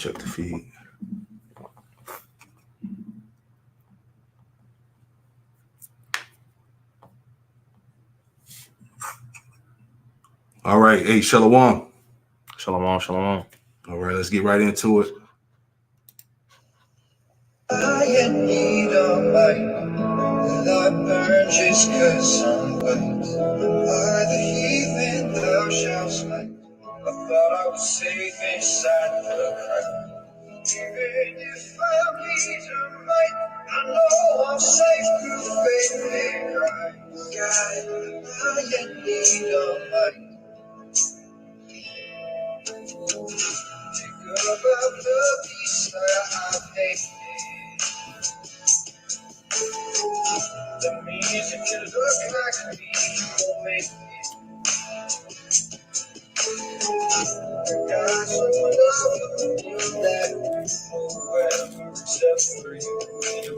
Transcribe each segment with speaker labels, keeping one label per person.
Speaker 1: Check the feed. All right. Hey, Shalom.
Speaker 2: Shalom, shalom.
Speaker 1: All right, let's get right into it.
Speaker 3: I in need of light, that burn just 'cause I'm white. By the heathen thou shalt smite. I thought I was safe inside the crack. Even if I need a might, I know I'm safe through faith in Christ. God, I in need of light. Think about the peace that I've made. The music can look like people make it. God so loved you that forever except for you. If you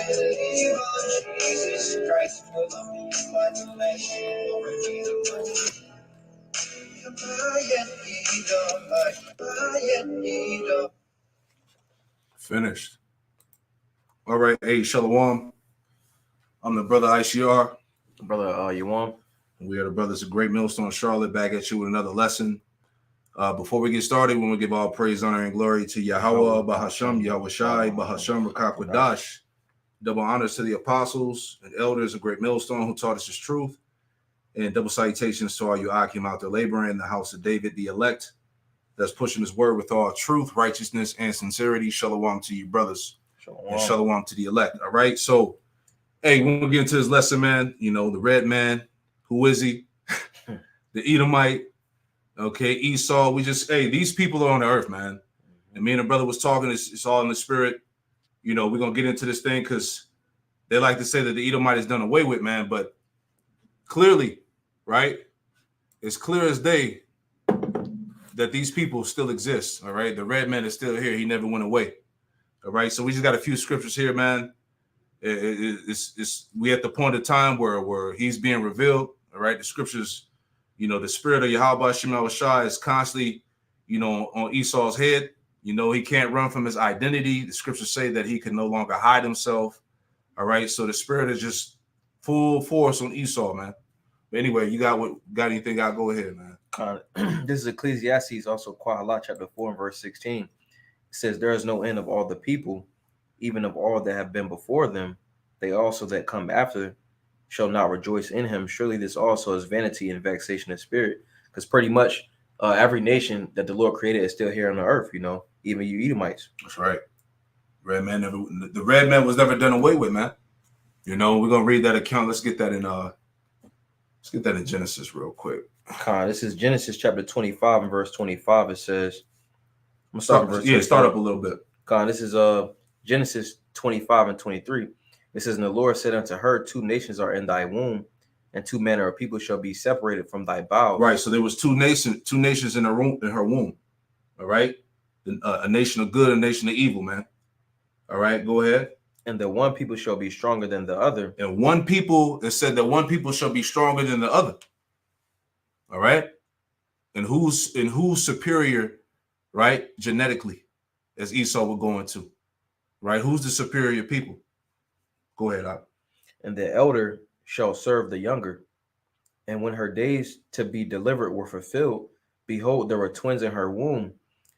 Speaker 3: believe on Jesus Christ, will I be my name? Already the money. I am need of life. I am need of.
Speaker 1: Finished. All right. Hey, Shalom. I'm the brother ICR.
Speaker 2: Brother, you want?
Speaker 1: We are the brothers of Great Millstone Charlotte, back at you with another lesson. Before we get started, we want to give all praise, honor, and glory to Yahweh, Bahasham, Yahweh Shai, Bahasham, Rakakwadash. Double honors to the apostles and elders of Great Millstone who taught us his truth. And double salutations to all you Akim out there laboring in the house of David, the elect, that's pushing his word with all truth, righteousness, and sincerity. Shalom to you, brothers.
Speaker 2: Shalom.
Speaker 1: And shalom to the elect. All right. So, hey, when we get into this lesson, man, you know, the Redman, who is he? The Edomite, okay, Esau. We just, hey, these people are on the earth, man. And me and the brother was talking, it's all in the spirit. You know, we're going to get into this thing because they like to say that the Edomite is done away with, man. But clearly, right, it's clear as day that these people still exist, all right? The red man is still here. He never went away, all right? So we just got a few scriptures here, man. We at the point of time where he's being revealed, all right? The scriptures, you know, the spirit of Yahweh Shema Shai is constantly, you know, on Esau's head. You know, he can't run from his identity. The scriptures say that he can no longer hide himself, all right? So the spirit is just full force on Esau, man. But anyway, you got anything? Go ahead, man.
Speaker 2: This is Ecclesiastes, also Quahalah, chapter 4 and verse 16. It says, there is no end of all the people, even of all that have been before them. They also that come after shall not rejoice in him. Surely this also is vanity and vexation of spirit. Because pretty much every nation that the Lord created is still here on the earth, you know, even you Edomites.
Speaker 1: That's right. The red man was never done away with, man. You know, we're gonna read that account. Let's get that in Genesis real quick.
Speaker 2: This is Genesis chapter 25 and verse 25. It says,
Speaker 1: I'm gonna start up a little bit.
Speaker 2: This is Genesis 25 and 23. It says, and the Lord said unto her, two nations are in thy womb, and two manner of people shall be separated from thy bowels.
Speaker 1: Right. So there was two nations in her womb. All right. A nation of good, a nation of evil, man. All right. Go ahead.
Speaker 2: And the one people shall be stronger than the other.
Speaker 1: And it said that one people shall be stronger than the other. All right. And who's superior, right? Genetically, as Esau would go into, right? Who's the superior people? Go ahead, Al.
Speaker 2: And the elder shall serve the younger. And when her days to be delivered were fulfilled, behold, there were twins in her womb.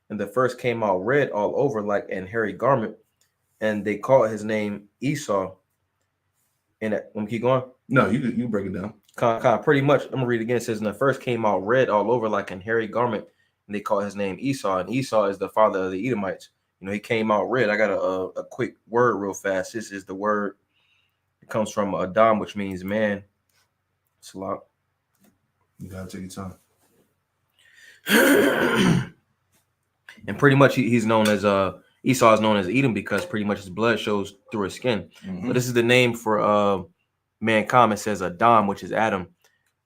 Speaker 2: And the first came out red all over like an hairy garment. And they called his name Esau. And let me keep going.
Speaker 1: No, you break it down.
Speaker 2: Pretty much, I'm gonna read it again. It says, and the first came out red all over like an hairy garment, and they called his name Esau. And Esau is the father of the Edomites. You know, he came out red. I got a quick word real fast. This is the word. It comes from Adam, which means man. It's a lot.
Speaker 1: You gotta take your
Speaker 2: time. And pretty much he's known as Esau is known as Edom because pretty much his blood shows through his skin. Mm-hmm. But this is the name for mankind. It says Adam, which is Adam.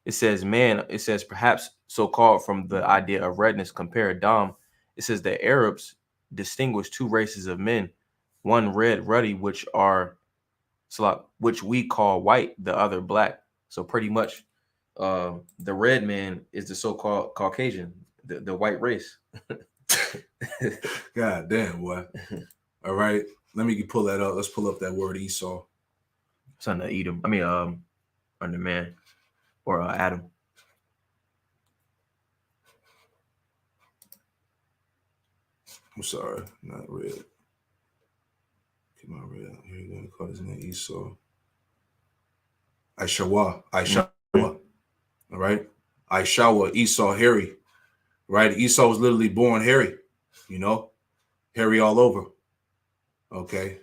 Speaker 2: It says man. It says perhaps so called from the idea of redness. Compare Adam. It says the Arabs distinguish two races of men, one red, ruddy, which we call white, the other black. So pretty much, the red man is the so-called Caucasian, the white race.
Speaker 1: God damn, boy. All right. Let me pull that up. Let's pull up that word Esau.
Speaker 2: Son of Edom. Under man or Adam.
Speaker 1: I'm sorry, not red. Come on, red. Here you go. Call his name Esau. Aishawa. All right. Aishawa, Esau, hairy. Right. Esau was literally born hairy. You know, hairy all over. Okay.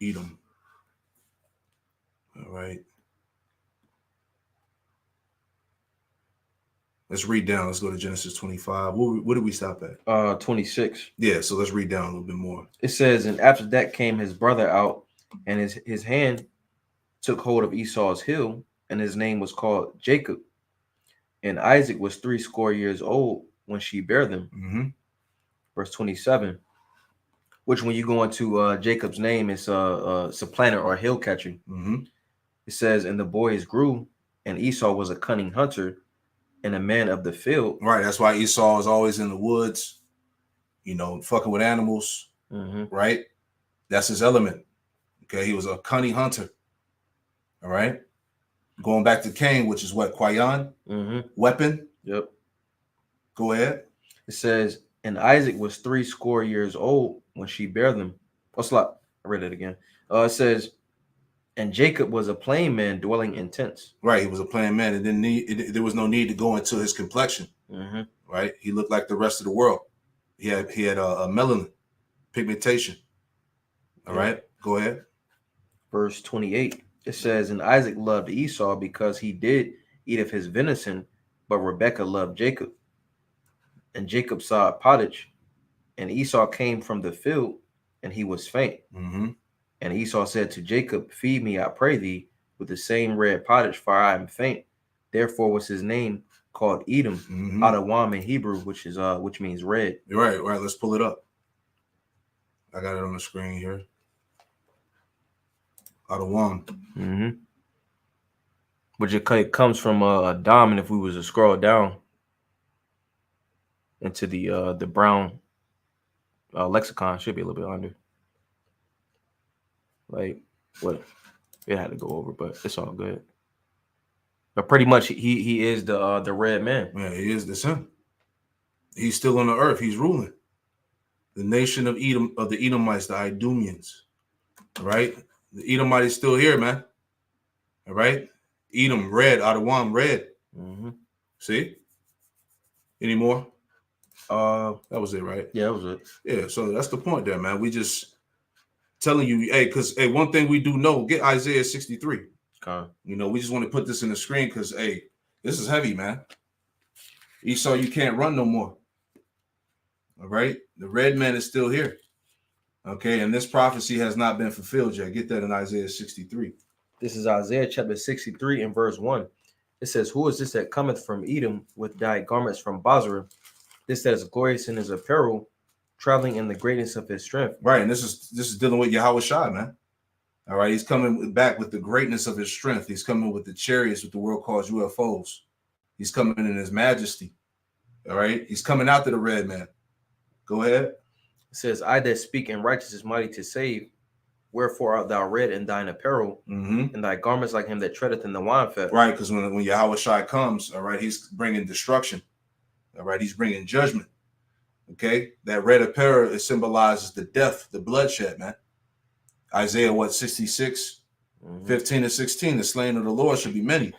Speaker 1: Edom. All right. Let's read down. Let's go to Genesis 25. What did we stop at?
Speaker 2: 26.
Speaker 1: Yeah, so let's read down a little bit more.
Speaker 2: It says, and after that came his brother out, and his hand took hold of Esau's heel, and his name was called Jacob. And Isaac was 80 years old when she bare them.
Speaker 1: Mm-hmm.
Speaker 2: Verse 27. Which, when you go into Jacob's name, it's supplanter or hill catcher.
Speaker 1: Mm-hmm.
Speaker 2: It says, and the boys grew, and Esau was a cunning hunter and a man of the field.
Speaker 1: Right. That's why Esau is always in the woods, you know, fucking with animals.
Speaker 2: Mm-hmm.
Speaker 1: Right. That's his element. Okay. He was a cunning hunter. All right. Going back to Cain, which is what? Quayan?
Speaker 2: Mm-hmm.
Speaker 1: Weapon?
Speaker 2: Yep.
Speaker 1: Go ahead.
Speaker 2: It says, and Isaac was 80 years old when she bare them. I read it again. It says, and Jacob was a plain man dwelling in tents.
Speaker 1: Right. He was a plain man. There was no need to go into his complexion.
Speaker 2: Mm-hmm.
Speaker 1: Right. He looked like the rest of the world. He had a melanin pigmentation. All right. Go ahead.
Speaker 2: Verse 28. It says, and Isaac loved Esau because he did eat of his venison, but Rebekah loved Jacob. And Jacob saw a pottage, and Esau came from the field, and he was faint.
Speaker 1: Mm-hmm.
Speaker 2: And Esau said to Jacob, feed me, I pray thee, with the same red pottage, for I am faint. Therefore was his name called Edom,
Speaker 1: Mm-hmm.
Speaker 2: Adawam in Hebrew, which means red.
Speaker 1: Right. Let's pull it up. I got it on the screen here. Adawam.
Speaker 2: Mm-hmm. Which it comes from Adam, and if we was to scroll down into the brown lexicon, should be a little bit under. Like what it had to go over, but it's all good. But pretty much he is the red man.
Speaker 1: Yeah, he is the son. He's still on the earth. He's ruling. The nation of Edom, of the Edomites, the Idumeans. All right. The Edomite is still here, man. All right. Edom, red, Adawam, red.
Speaker 2: Mm-hmm.
Speaker 1: See? Any more?
Speaker 2: That
Speaker 1: was it, right?
Speaker 2: Yeah, that was it.
Speaker 1: Yeah, so that's the point there, man. We just telling you, because one thing we do know, get Isaiah 63.
Speaker 2: Okay.
Speaker 1: You know, we just want to put this in the screen because, this is heavy, man. Esau, you can't run no more. All right? The red man is still here. Okay, and this prophecy has not been fulfilled yet. Get that in Isaiah 63.
Speaker 2: This is Isaiah chapter 63 and verse 1. It says, who is this that cometh from Edom with dyed garments from Basra? This that is glorious in his apparel, traveling in the greatness of his strength.
Speaker 1: Right, and this is dealing with Yahweh Shai, man. All right, he's coming back with the greatness of his strength. He's coming with the chariots, what the world calls UFOs. He's coming in his majesty. All right, he's coming after the red man. Go ahead.
Speaker 2: It says, I that speak in righteousness mighty to save. Wherefore art thou red in thine apparel, and thy garments like him that treadeth in the wine fat.
Speaker 1: Right, because when Yahweh Shai comes, all right, he's bringing destruction. All right, he's bringing judgment. Okay, that red apparel, it symbolizes the death, the bloodshed, man. Isaiah, 66, 15 and 16, the slain of the Lord should be many.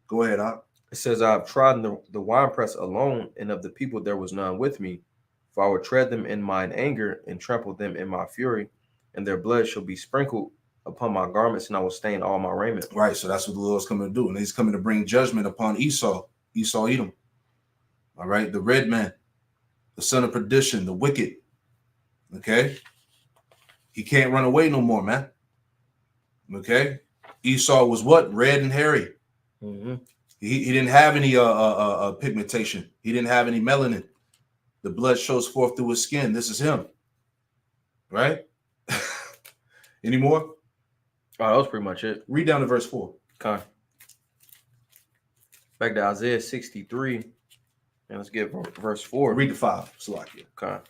Speaker 1: Go ahead, Op.
Speaker 2: It says, I have trodden the winepress alone, and of the people there was none with me. For I will tread them in mine anger, and trample them in my fury, and their blood shall be sprinkled upon my garments, and I will stain all my raiment.
Speaker 1: Right, so that's what the Lord's coming to do. And he's coming to bring judgment upon Esau, Edom. All right, the red man, the son of perdition, the wicked. Okay? He can't run away no more, man. Okay? Esau was what? Red and hairy.
Speaker 2: Mm-hmm.
Speaker 1: He didn't have any pigmentation. He didn't have any melanin. The blood shows forth through his skin. This is him. Right? Any more?
Speaker 2: Oh, that was pretty much it.
Speaker 1: Read down to verse 4.
Speaker 2: Okay. Back to Isaiah 63 And let's get verse 4.
Speaker 1: Read the 5. Salakia.
Speaker 2: Okay.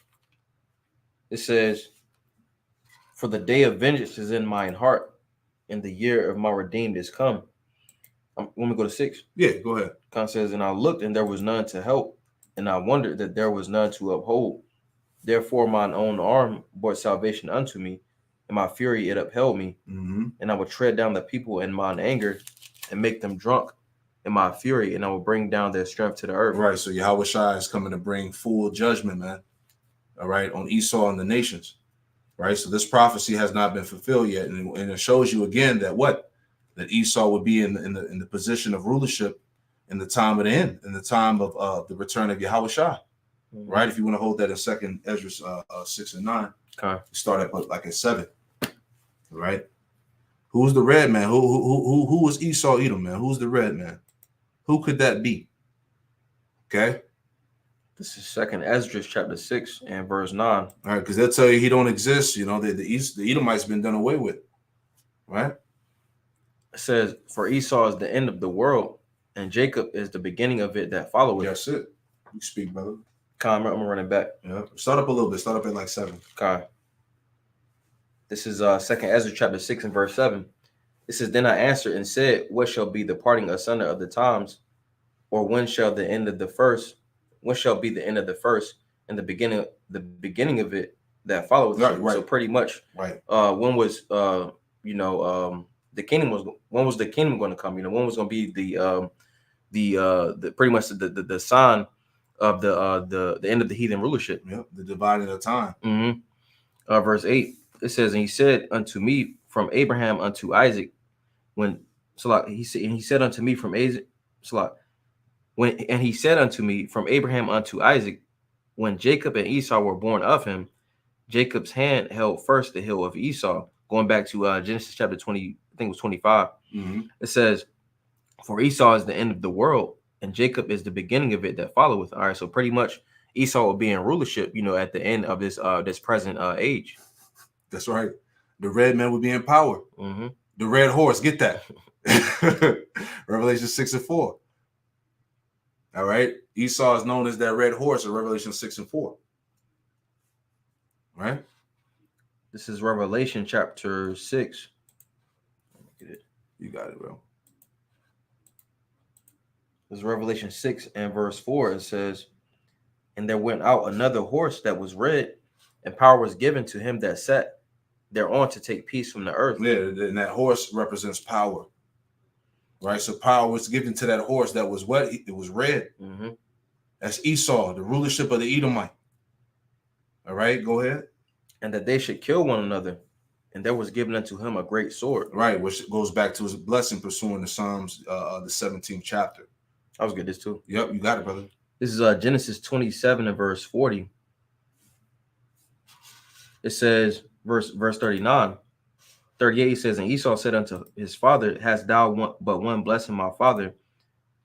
Speaker 2: It says, "For the day of vengeance is in mine heart, and the year of my redeemed is come." Want me to go to 6?
Speaker 1: Yeah, go ahead.
Speaker 2: God says, "And I looked, and there was none to help, and I wondered that there was none to uphold. Therefore mine own arm brought salvation unto me, and my fury it upheld me.
Speaker 1: Mm-hmm.
Speaker 2: And I will tread down the people in mine anger, and make them drunk in my fury, and I will bring down their strength to the earth."
Speaker 1: Right. So Yahweh Shai is coming to bring full judgment, man. All right, on Esau and the nations. Right. So this prophecy has not been fulfilled yet, and it shows you again that that Esau would be in the position of rulership in the time of the end, in the time of the return of Yahweh Shai. Right. If you want to hold that in 2nd Ezra 6 and 9,
Speaker 2: okay.
Speaker 1: Start at like at 7. Right. Who's the red man? Who was Esau Edom, man? Who's the red man? Who could that be? Okay.
Speaker 2: This is 2nd Ezra chapter 6 and verse 9.
Speaker 1: All right, because they'll tell you he don't exist. You know, the Edomites been done away with. Right.
Speaker 2: It says, "For Esau is the end of the world, and Jacob is the beginning of it that followeth."
Speaker 1: That's it. You speak, brother.
Speaker 2: I'm running back.
Speaker 1: Yeah. Start up a little bit. Start up at like 7.
Speaker 2: Okay. This is 2nd Ezra chapter 6 and verse 7. It says, "Then I answered and said, what shall be the parting asunder of the times? Or when shall the end of the first? When shall be the end of the first and the beginning of it that followeth?"
Speaker 1: Right.
Speaker 2: So pretty much,
Speaker 1: right.
Speaker 2: When was the kingdom going to come? You know, when was going to be the pretty much the sign of the end of the heathen rulership?
Speaker 1: Yep. The dividing of time.
Speaker 2: Mm-hmm. Verse 8. It says, "And he said unto me from Abraham unto Isaac, he said unto me from Abraham unto Isaac, when Jacob and Esau were born of him, Jacob's hand held first the heel of Esau." Going back to Genesis chapter 20, I think it was 25.
Speaker 1: Mm-hmm.
Speaker 2: It says, "For Esau is the end of the world, and Jacob is the beginning of it that followeth." All right, so pretty much Esau will be in rulership, you know, at the end of this present age.
Speaker 1: That's right. The red man would be in power.
Speaker 2: Mm-hmm.
Speaker 1: The red horse, get that. Revelation 6 and 4. All right. Esau is known as that red horse in Revelation 6 and 4. Right.
Speaker 2: This is Revelation chapter 6.
Speaker 1: You got it, bro.
Speaker 2: This is Revelation 6 and verse 4. It says, "And there went out another horse that was red, and power was given to him that sat thereon to take peace from the earth."
Speaker 1: Yeah, and that horse represents power. Right. So power was given to that horse that was what? It was red.
Speaker 2: Mm-hmm.
Speaker 1: That's Esau, the rulership of the Edomite. All right, go ahead.
Speaker 2: "And that they should kill one another, and there was given unto him a great sword."
Speaker 1: Right, which goes back to his blessing pursuing the Psalms, the 17th chapter.
Speaker 2: I was good this too.
Speaker 1: Yep, you got it, brother.
Speaker 2: This is Genesis 27 and verse 40. It says, verse 39. 38 says, "And Esau said unto his father, Hast thou but one blessing, my father?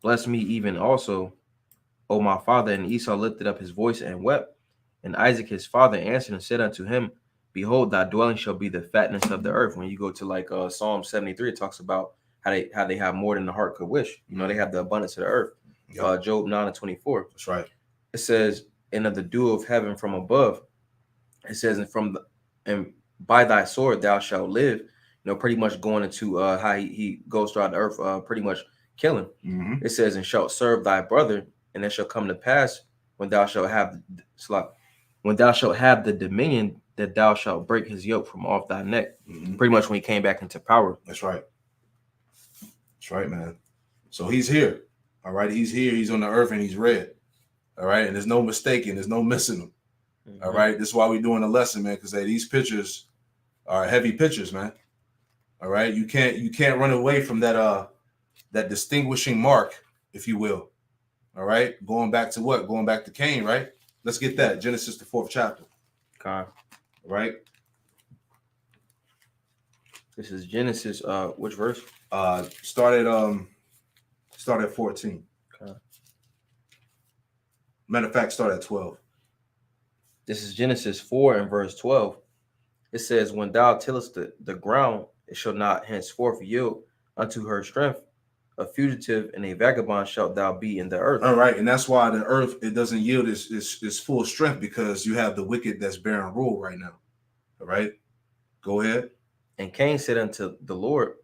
Speaker 2: Bless me even also, O my father." And Esau lifted up his voice and wept. And Isaac his father answered and said unto him, "Behold, thy dwelling shall be the fatness of the earth." When you go to like Psalm 73, it talks about how they have more than the heart could wish. You know, they have the abundance of the earth. Yep. Job 9 and 24.
Speaker 1: That's right.
Speaker 2: It says, "And of the dew of heaven from above," it says, "And by thy sword thou shalt live." You know, pretty much going into how he goes throughout the earth, pretty much killing.
Speaker 1: Mm-hmm.
Speaker 2: It says, "And shalt serve thy brother, and it shall come to pass when thou shalt have the dominion, that thou shalt break his yoke from off thy neck."
Speaker 1: Mm-hmm.
Speaker 2: Pretty much when he came back into power.
Speaker 1: That's right. That's right, man. So he's here. All right. He's here. He's on the earth and he's red. All right. And there's no mistaking. There's no missing him. Mm-hmm. All right. This is why we're doing a lesson, man, because these pictures are heavy pictures, man. All right. You can't run away from that distinguishing mark, if you will. All right. Going back to what? Going back to Cain, right? Let's get that. Genesis, the 4th chapter.
Speaker 2: Okay.
Speaker 1: All right.
Speaker 2: This is Genesis. Which verse?
Speaker 1: Start at 14.
Speaker 2: Okay.
Speaker 1: Matter of fact, start at 12.
Speaker 2: This is Genesis 4 and verse 12. It says, "When thou tillest the ground, it shall not henceforth yield unto her strength. a fugitive and a vagabond shalt thou be in the earth.
Speaker 1: All right, and that's why the earth, it doesn't yield its full strength, because you have the wicked that's bearing rule right now. All right, go ahead.
Speaker 2: And Cain said unto the Lord,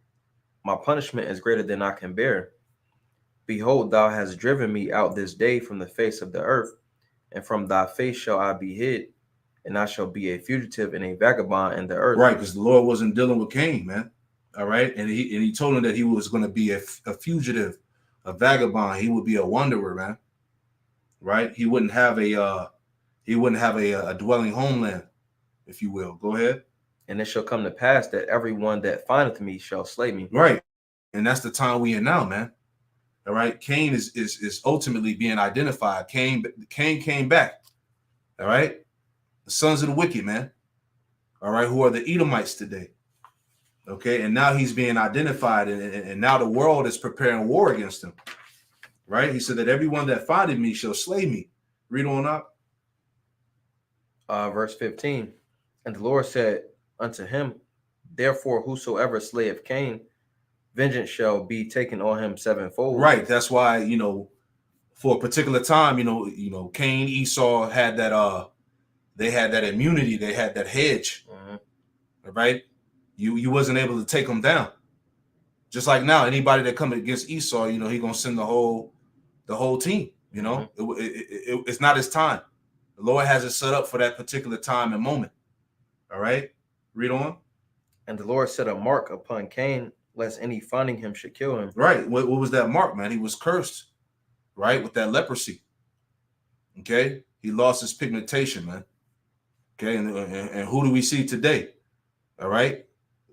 Speaker 2: my punishment is greater than I can bear. Behold, thou hast driven me out this day from the face of the earth, and from thy face shall I be hid, and I shall be a fugitive and a vagabond in the earth.
Speaker 1: Right, because the Lord wasn't dealing with Cain, man. All right, and he told him that he was going to be a fugitive, a vagabond. He would be a wanderer, man. Right, he wouldn't have a dwelling homeland, if you will. Go ahead.
Speaker 2: And it shall come to pass that everyone that findeth me shall slay me.
Speaker 1: Right, and that's the time we in now, man. All right, Cain is ultimately being identified. Cain came back. All right, the sons of the wicked, man. All right, who are the Edomites today. Okay, and now he's being identified, and now the world is preparing war against him. Right, he said that everyone that findeth me shall slay me. Read on up.
Speaker 2: Verse 15. And the Lord said unto him, therefore whosoever slayeth Cain, vengeance shall be taken on him sevenfold.
Speaker 1: Right, that's why, for a particular time, Cain, Esau had that they had that immunity, they had that hedge. Right, you wasn't able to take them down. Just like now, anybody that comes against Esau, he gonna send the whole team. It's not his time. The Lord has it set up for that particular time and moment. All right, read on.
Speaker 2: And the Lord set a mark upon Cain, lest any finding him should kill him.
Speaker 1: Right. What was that mark, man? He was cursed, right, with that leprosy. Okay, he lost his pigmentation, man. Okay, and who do we see today? All right,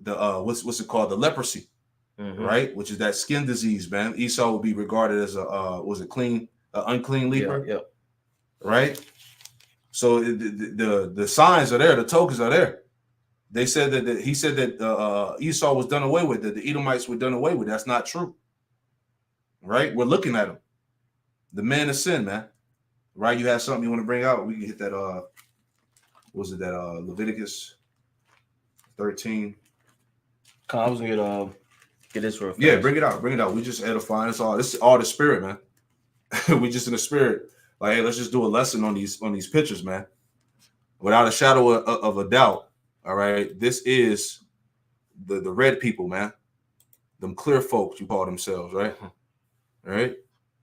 Speaker 1: the what's it called? The leprosy. Right, which is that skin disease, man. Esau would be regarded as unclean leper.
Speaker 2: Yeah.
Speaker 1: Right. So the signs are there, the tokens are there. They said that he said that Esau was done away with, that the Edomites were done away with. That's not true. Right, we're looking at him, the man of sin, man. Right, you have something you want to bring out? We can hit that. Was it that Leviticus 13?
Speaker 2: I was gonna get this real fast.
Speaker 1: Yeah, bring it out. We just edifying. This is all the spirit, man. We just in the spirit. Like, hey, let's just do a lesson on these pictures, man. Without a shadow of a doubt. All right, this is the red people, man. Them clear folks, you call themselves, right? All right.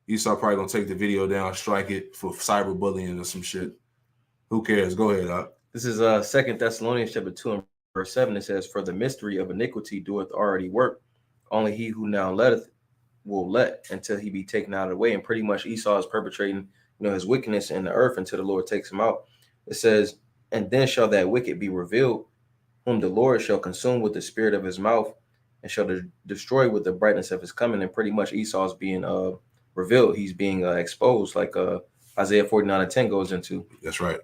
Speaker 1: Esau probably gonna take the video down, strike it for cyberbullying or some shit. Who cares? Go ahead, Doc.
Speaker 2: This is 2 Thessalonians chapter 2 and verse 7. It says, for the mystery of iniquity doeth already work. Only he who now letteth will let until he be taken out of the way. And pretty much Esau is perpetrating, his wickedness in the earth until the Lord takes him out. It says, and then shall that wicked be revealed, whom the Lord shall consume with the spirit of his mouth, and shall destroy with the brightness of his coming. And pretty much Esau is being revealed. He's being exposed, like Isaiah 49:10 goes into.
Speaker 1: That's right.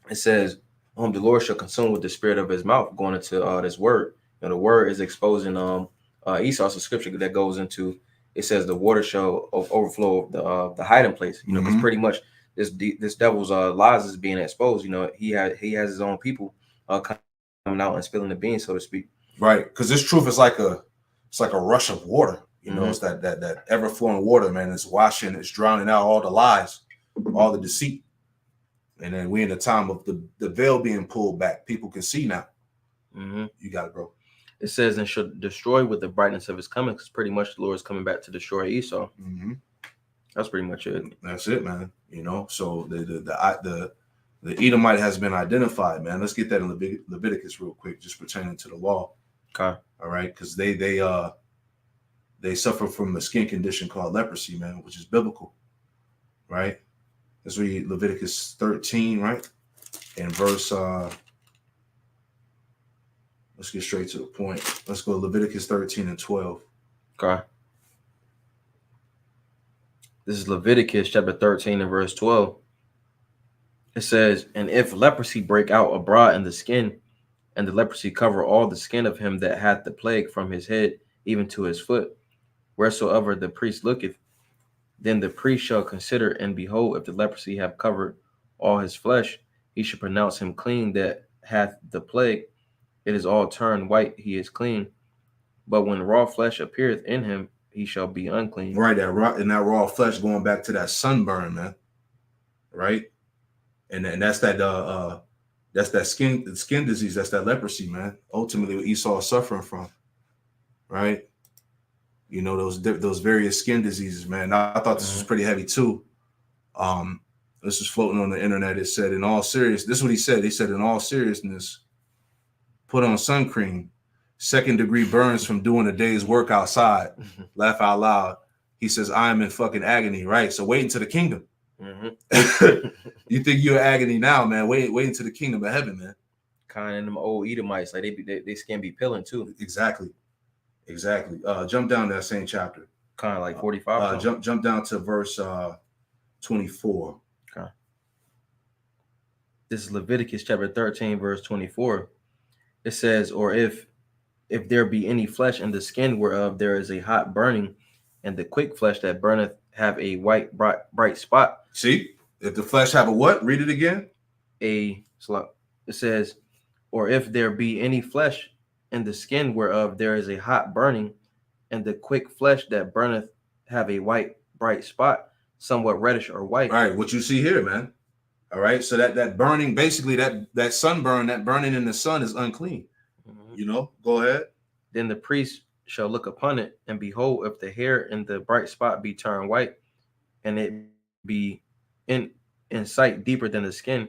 Speaker 2: It says, whom the Lord shall consume with the spirit of his mouth, going into this word. The word is exposing Esau's scripture that goes into. It says the water shall overflow the hiding place. Because pretty much this devil's lies is being exposed. He has his own people coming out and spilling the beans, so to speak.
Speaker 1: Right, because this truth is like a rush of water. It's that ever flowing water, man. It's washing, it's drowning out all the lies, all the deceit. And then we're in the time of the veil being pulled back. People can see now. You got it, bro.
Speaker 2: It says, and shall destroy with the brightness of his coming, because pretty much the Lord is coming back to destroy Esau. That's pretty much it.
Speaker 1: That's it, man. So the Edomite has been identified, man. Let's get that in Leviticus real quick, just pertaining to the law.
Speaker 2: Okay.
Speaker 1: All right, because they suffer from a skin condition called leprosy, man, which is biblical. Right. Let's read Leviticus 13, right? And verse let's get straight to the point. Let's go Leviticus 13 and 12.
Speaker 2: Okay. This is Leviticus chapter 13 and verse 12. It says, and if leprosy break out abroad in the skin, and the leprosy cover all the skin of him that hath the plague from his head even to his foot, wheresoever the priest looketh, then the priest shall consider, and behold, if the leprosy have covered all his flesh, he should pronounce him clean that hath the plague. It is all turned white, he is clean. But when raw flesh appeareth in him, he shall be unclean.
Speaker 1: Right, that raw flesh going back to that sunburn, man. Right, and that's that skin disease, that's that leprosy, man. Ultimately, what Esau is suffering from, right? You know, those various skin diseases, man. I thought this was pretty heavy too. This was floating on the internet. It said, in all seriousness, this is what he said. He said, in all seriousness, put on sun cream. 2nd degree burns from doing a day's work outside. Laugh out loud. He says, I am in fucking agony, right? So wait until the kingdom. You think you're in agony now, man? Wait until the kingdom of heaven, man.
Speaker 2: Kind of them old Edomites, like they skin be peeling too.
Speaker 1: Exactly. Jump down to that same chapter.
Speaker 2: Kind of like 45.
Speaker 1: Jump down to verse 24.
Speaker 2: Okay. This is Leviticus chapter 13, verse 24. It says, or if there be any flesh in the skin whereof there is a hot burning, and the quick flesh that burneth have a white bright spot.
Speaker 1: See, if the flesh have a what? Read it again.
Speaker 2: It says, or if there be any flesh in the skin whereof there is a hot burning, and the quick flesh that burneth have a white bright spot, somewhat reddish or white.
Speaker 1: All right, what you see here, man. All right, so that burning, basically that sunburn, that burning in the sun is unclean. You know, go ahead.
Speaker 2: Then the priest shall look upon it, and behold, if the hair in the bright spot be turned white, and it be in sight deeper than the skin,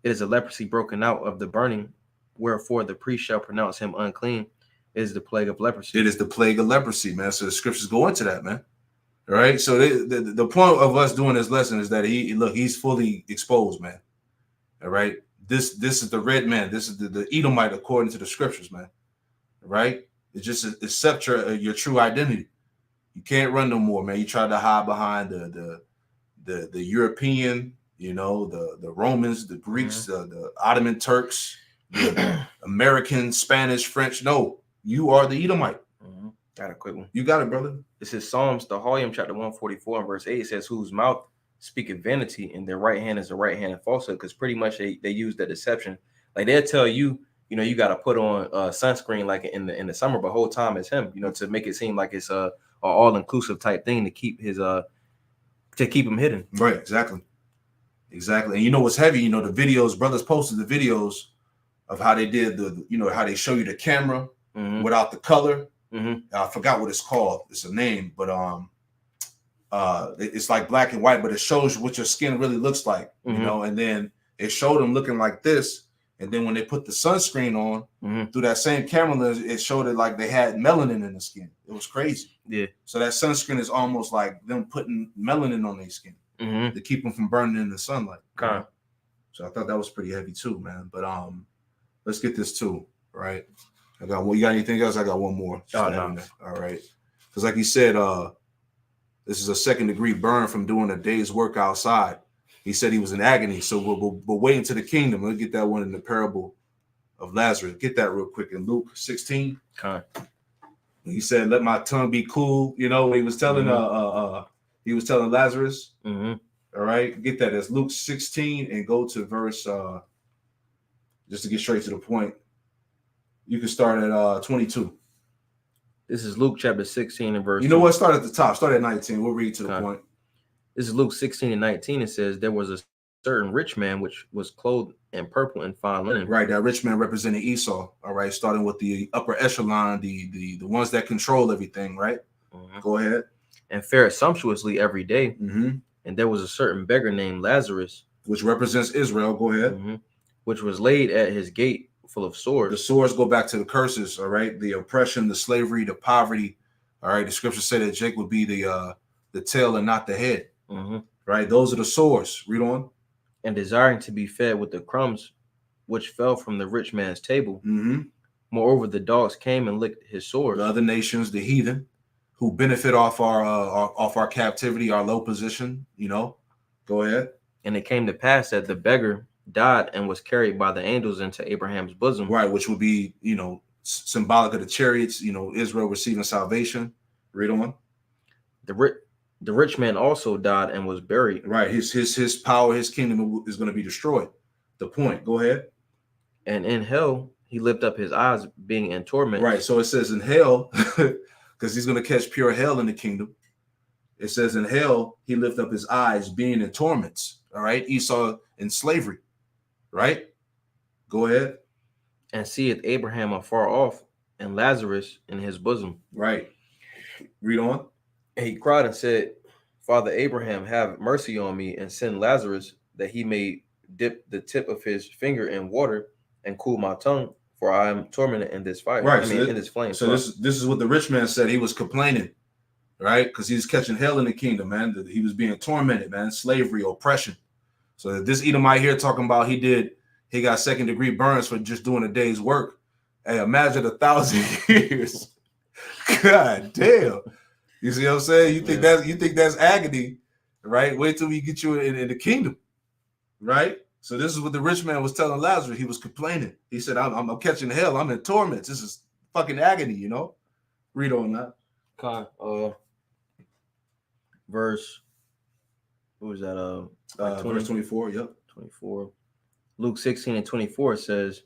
Speaker 2: it is a leprosy broken out of the burning, wherefore the priest shall pronounce him unclean. It is the plague of leprosy.
Speaker 1: It is the plague of leprosy, man. So the scriptures go into that, man. All right. So the point of us doing this lesson is that he's fully exposed, man. All right. This is the red man. This is the Edomite according to the scriptures, man. All right. It's just accept your true identity. You can't run no more, man. You try to hide behind the European, you know, the Romans, the Greeks, the Ottoman Turks, the American, Spanish, French. No, you are the Edomite.
Speaker 2: Got a quick one.
Speaker 1: You got it, brother.
Speaker 2: This is Psalms, the Volume, chapter 144, and verse 8. It says, whose mouth speaketh vanity, and their right hand is the right hand of falsehood. Because pretty much they use that deception. Like they'll tell you, you know, you got to put on sunscreen like in the summer, but whole time it's him, you know, to make it seem like it's a all-inclusive type thing to keep him hidden.
Speaker 1: Right, exactly. And you know what's heavy? You know, the videos, brothers posted the videos of how they did how they show you the camera without the color. I forgot what it's called. It's a name, but it's like black and white, but it shows what your skin really looks like, you know. And then it showed them looking like this, and then when they put the sunscreen on through that same camera lens, it showed it like they had melanin in the skin. It was crazy. Yeah. So that sunscreen is almost like them putting melanin on their skin to keep them from burning in the sunlight.
Speaker 2: Okay.
Speaker 1: So I thought that was pretty heavy too, man. But let's get this too, right? You got anything else? I got one more.
Speaker 2: Oh, no.
Speaker 1: All right. Because like you said, this is a 2nd degree burn from doing a day's work outside. He said he was in agony. So we'll wait into the kingdom. Let's get that one in the parable of Lazarus. Get that real quick in Luke 16.
Speaker 2: Okay.
Speaker 1: He said, let my tongue be cool. You know, he was telling Lazarus. All right. Get that. That's Luke 16 and go to verse just to get straight to the point. You can start at 22.
Speaker 2: This is Luke chapter 16 and verse.
Speaker 1: You know what? Start at the top. Start at 19. We'll read to the point.
Speaker 2: This is Luke 16 and 19. It says, there was a certain rich man which was clothed in purple and fine linen.
Speaker 1: Right. That rich man representing Esau. All right. Starting with the upper echelon, the ones that control everything. Right. Go ahead.
Speaker 2: And fared sumptuously every day. And there was a certain beggar named Lazarus,
Speaker 1: which represents Israel. Go ahead.
Speaker 2: Which was laid at his gate, full of sores.
Speaker 1: The sores go back to the curses, all right? The oppression, the slavery, the poverty, all right? The scripture said that Jake would be the tail and not the head, right? Those are the sores. Read on.
Speaker 2: And desiring to be fed with the crumbs which fell from the rich man's table. Moreover, the dogs came and licked his sores.
Speaker 1: The other nations, the heathen, who benefit off our captivity, our low position, you know. Go ahead.
Speaker 2: And it came to pass that the beggar died and was carried by the angels into Abraham's bosom.
Speaker 1: Right, which would be, you know, symbolic of the chariots, you know, Israel receiving salvation. Read on.
Speaker 2: The rich man also died and was buried.
Speaker 1: Right, his power, his kingdom is going to be destroyed. The point. Go ahead.
Speaker 2: And in hell he lifted up his eyes, being in torment.
Speaker 1: Right, so it says in hell, because he's going to catch pure hell in the kingdom. It says in hell, he lift up his eyes, being in torments. All right. Esau in slavery. Right. Go ahead.
Speaker 2: And seeth Abraham afar off, and Lazarus in his bosom.
Speaker 1: Right. Read on.
Speaker 2: And he cried and said, Father Abraham, have mercy on me, and send Lazarus, that he may dip the tip of his finger in water and cool my tongue, for I am tormented in this fire.
Speaker 1: Right.
Speaker 2: In this flame.
Speaker 1: So this is what the rich man said. He was complaining, right? Because he's catching hell in the kingdom, man. He was being tormented, man. Slavery, oppression. So this Edomite here talking about he got 2nd-degree burns for just doing a day's work. Hey, imagine 1,000 years. God damn. You see what I'm saying? You think that's agony, right? Wait till we get you in the kingdom, right? So this is what the rich man was telling Lazarus. He was complaining. He said, I'm catching hell. I'm in torments. This is fucking agony, you know? Read on that.
Speaker 2: Verse, what was that?
Speaker 1: Verse 24, yep.
Speaker 2: 24. Luke 16:24 says,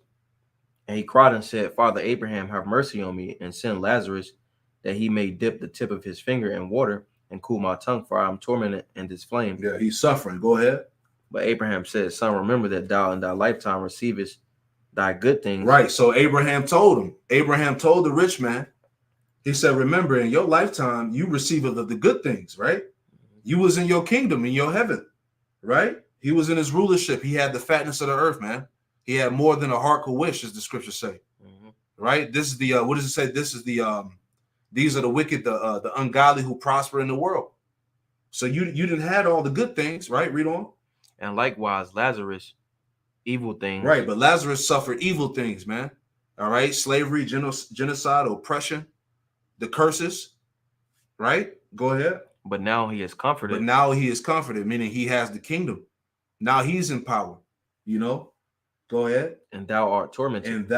Speaker 2: and he cried and said, Father Abraham, have mercy on me, and send Lazarus, that he may dip the tip of his finger in water and cool my tongue, for I am tormented in this flame.
Speaker 1: Yeah, he's suffering. Go ahead.
Speaker 2: But Abraham said, Son, remember that thou in thy lifetime receivest thy good things.
Speaker 1: Right. So Abraham told him. Abraham told the rich man. He said, remember, in your lifetime, you receive of the good things, right? You was in your kingdom, in your heaven, right? He was in his rulership. He had the fatness of the earth, man. He had more than a heart could wish, as the scriptures say. Mm-hmm. Right? This is the what does it say? This is the these are the wicked, the ungodly who prosper in the world. So you didn't had all the good things, right? Read on.
Speaker 2: And likewise, Lazarus, evil things.
Speaker 1: Right, but Lazarus suffered evil things, man. All right, slavery, genocide, oppression, the curses. Right? Go ahead.
Speaker 2: But now he is comforted.
Speaker 1: Meaning he has the kingdom. Now he's in power, you know. Go ahead.
Speaker 2: And thou art tormented.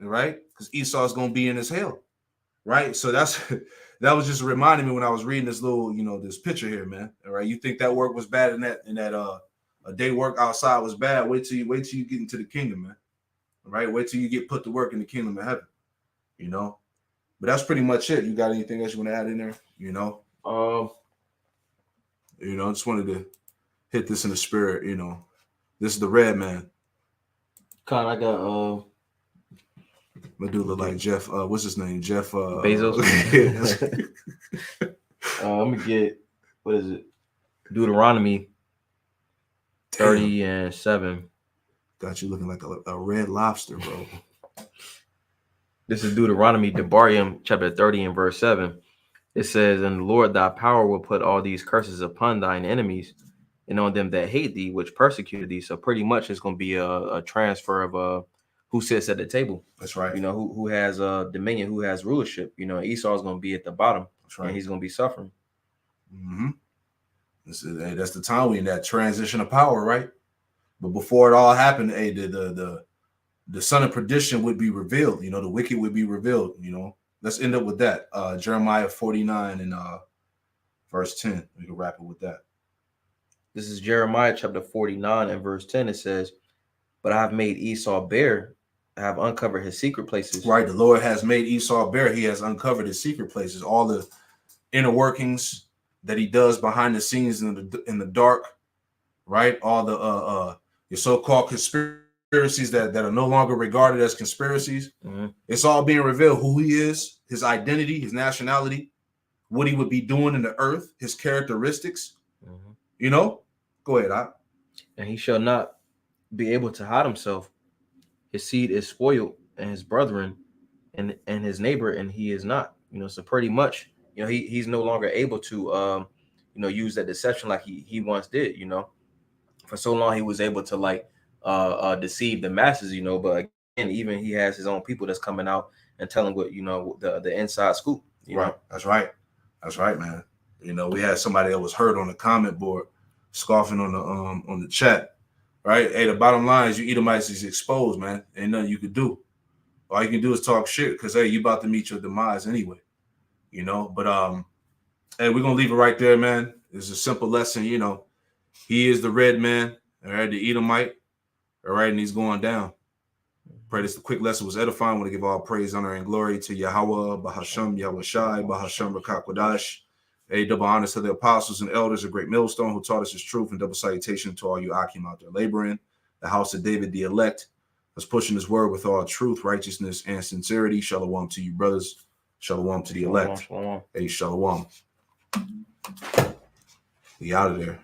Speaker 1: All right? Because Esau is going to be in his hell. Right? So that was just reminding me when I was reading this little, this picture here, man. All right. You think that work was bad in that a day work outside was bad. Wait till you get into the kingdom, man. All right. Wait till you get put to work in the kingdom of heaven, But that's pretty much it. You got anything else you want to add in there? Just wanted to hit this in the spirit, This is the Redman.
Speaker 2: God, I got
Speaker 1: my dude look like Jeff. What's his name? Jeff
Speaker 2: Bezos. I'm gonna get, what is it? Deuteronomy 30:7.
Speaker 1: Got you looking like a red lobster, bro.
Speaker 2: This is Deuteronomy, Debarium, chapter 30 and verse 7. It says, and the Lord thy power will put all these curses upon thine enemies and on them that hate thee, which persecuted thee. So pretty much it's going to be a transfer of who sits at the table.
Speaker 1: That's right.
Speaker 2: Who has dominion, who has rulership. Esau is going to be at the bottom.
Speaker 1: That's right.
Speaker 2: And he's going to be suffering.
Speaker 1: Mm-hmm. That's the time we in that transition of power, right? But before it all happened, the son of perdition would be revealed. The wicked would be revealed. Let's end up with that. Jeremiah 49 and verse 10. We can wrap it with that.
Speaker 2: This is Jeremiah chapter 49 and verse 10. It says, but I have made Esau bare. I have uncovered his secret places.
Speaker 1: Right. The Lord has made Esau bare. He has uncovered his secret places. All the inner workings that he does behind the scenes in the dark. Right. All the your so-called conspiracies that are no longer regarded as conspiracies. Mm-hmm. It's all being revealed. Who he is, his identity, his nationality, what he would be doing in the earth, his characteristics. Mm-hmm. Go ahead.
Speaker 2: And he shall not be able to hide himself. His seed is spoiled, and his brethren and his neighbor, and he is not. So pretty much, he's no longer able to use that deception like he once did. For so long he was able to deceive the masses, but again, even he has his own people that's coming out and telling what the inside scoop.
Speaker 1: Right. That's right, man. We had somebody that was hurt on the comment board, scoffing on the chat. Right. Hey, the bottom line is you Edomites is exposed, man. Ain't nothing you could do. All you can do is talk shit because hey, you about to meet your demise anyway. But hey, we're gonna leave it right there, man. It's a simple lesson, He is the red man, all right, the Edomite, all right, and he's going down. Pray this the quick lesson was edifying. I want to give all praise, honor, and glory to Yahweh, Bahasham, Yahweh Shai, Bahasham, Rakakwadash. A double honors to the apostles and elders, a great millstone who taught us his truth, and double salutation to all you Akim out there laboring. The house of David, the elect, was pushing his word with all truth, righteousness, and sincerity. Shalom to you, brothers. Shalom to the elect.
Speaker 2: Shalom.
Speaker 1: Hey, shalom. We out of there.